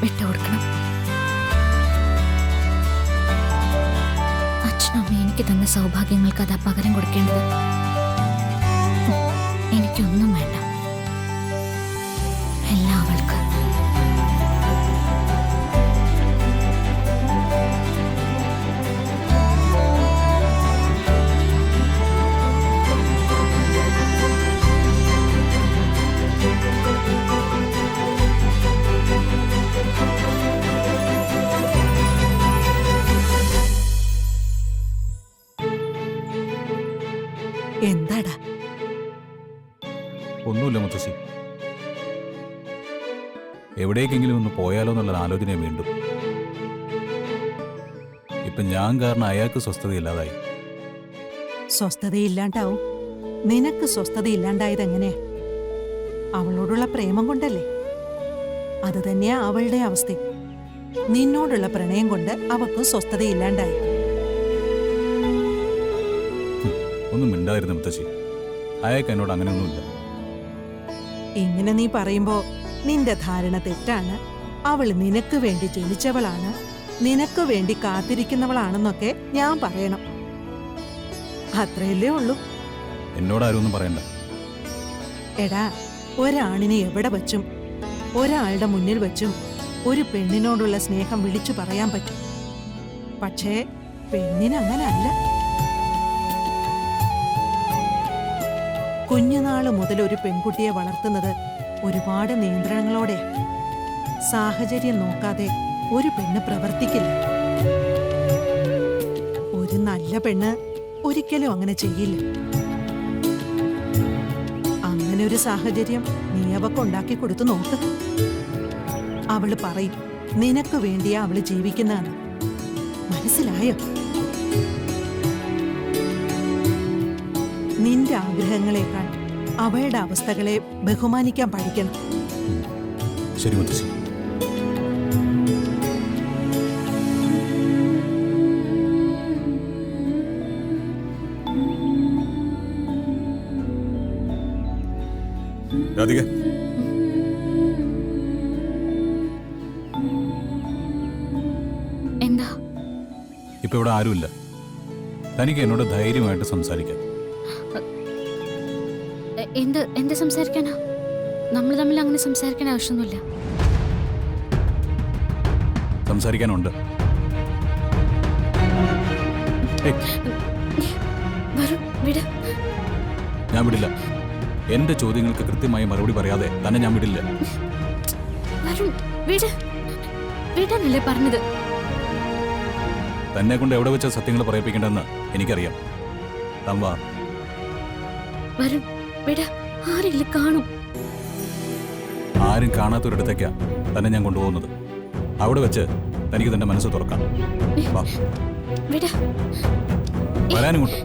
വിട്ടുകൊടുക്കണം. അച്ഛനമ്മ എനിക്ക് തന്ന സൗഭാഗ്യങ്ങൾക്ക് അതാ പകരം കൊടുക്കേണ്ടത്. എനിക്കൊന്നും വേണ്ട, എല്ലാം അവൾക്ക്. എന്താടാ? ഒന്നുമില്ല മുത്തശ്ശി. എവിടേക്കെങ്കിലും ഒന്ന് പോയാലോ എന്നുള്ള ആലോചന വീണ്ടും. ഇപ്പൊ ഞാൻ കാരണം അയാൾക്ക് സ്വസ്ഥതയില്ലാതായി. സ്വസ്ഥതയില്ലാണ്ടാവും. നിനക്ക് സ്വസ്ഥതയില്ലാണ്ടായത് എങ്ങനെയാ? അവളോടുള്ള പ്രേമം കൊണ്ടല്ലേ? അത് തന്നെയാ അവളുടെ അവസ്ഥ. നിന്നോടുള്ള പ്രണയം കൊണ്ട് അവൾക്കും സ്വസ്ഥതയില്ലാണ്ടായി. ഒന്നും മിണ്ടായിരുന്നു മുത്തശ്ശി. അയാൾക്ക് എന്നോട് അങ്ങനെയൊന്നുമില്ല. ഇങ്ങനെ നീ പറയുമ്പോ നിന്റെ ധാരണ തെറ്റാണ്. അവള് നിനക്ക് വേണ്ടി ജനിച്ചവളാണ്, നിനക്ക് വേണ്ടി കാത്തിരിക്കുന്നവളാണെന്നൊക്കെ ഞാൻ പറയണം. അത്രയല്ലേ ഉള്ളൂ. എന്നോടാരും ഒന്നും പറയണ്ട. എടാ, ഒരാണിനെ എവിടെ വച്ചും ഒരാളുടെ മുന്നിൽ വച്ചും ഒരു പെണ്ണിനോടുള്ള സ്നേഹം വിളിച്ചു പറയാൻ പറ്റും. പക്ഷേ പെണ്ണിനങ്ങനല്ല. കുഞ്ഞുനാള് മുതൽ ഒരു പെൺകുട്ടിയെ വളർത്തുന്നത് ഒരുപാട് നിയന്ത്രണങ്ങളോടെ. സാഹചര്യം നോക്കാതെ ഒരു പെണ്ണ് പ്രവർത്തിക്കില്ല. ഒരു നല്ല പെണ്ണ് ഒരിക്കലും അങ്ങനെ ചെയ്യില്ല. അങ്ങനെ ഒരു സാഹചര്യം നീ അവക്കുണ്ടാക്കി കൊടുത്തു നോക്ക്. അവള് പറയും നിനക്ക് വേണ്ടിയാ അവള് ജീവിക്കുന്നതാണ്. മനസ്സിലായോ? നിന്റെ ആഗ്രഹങ്ങളെക്കാൾ അവളുടെ അവസ്ഥകളെ ബഹുമാനിക്കാൻ പഠിക്കണം. ശരി മുത്തശ്ശി. രാധിക, എന്താ? ഇപ്പൊ ഇവിടെ ആരുമില്ല. തനിക്ക് എന്നോട് ധൈര്യമായിട്ട് സംസാരിക്കാം. എന്ത് സംസാരിക്കാനാ? നമ്മൾ തമ്മിൽ അങ്ങനെ സംസാരിക്കാൻ ആവശ്യമൊന്നുമില്ല. സംസാരിക്കാനുണ്ട്. ഞാൻ വിടില്ല. എന്റെ ചോദ്യങ്ങൾക്ക് കൃത്യമായി മറുപടി പറയാതെ തന്നെ ഞാൻ വിടില്ല. വിടാനല്ലേ പറഞ്ഞത്? തന്നെ കൊണ്ട് എവിടെ വെച്ച സത്യങ്ങൾ പറയിപ്പിക്കേണ്ടെന്ന് എനിക്കറിയാം. തമ്പാ ആരെങ്കിലും കാണും. ആരും കാണാത്തൊരിടത്തേക്കാ തന്നെ ഞാൻ കൊണ്ടുപോകുന്നത്. അവിടെ വെച്ച് തനിക്ക് തന്റെ മനസ്സ് തുറക്കാം. വരാനും കൊണ്ട്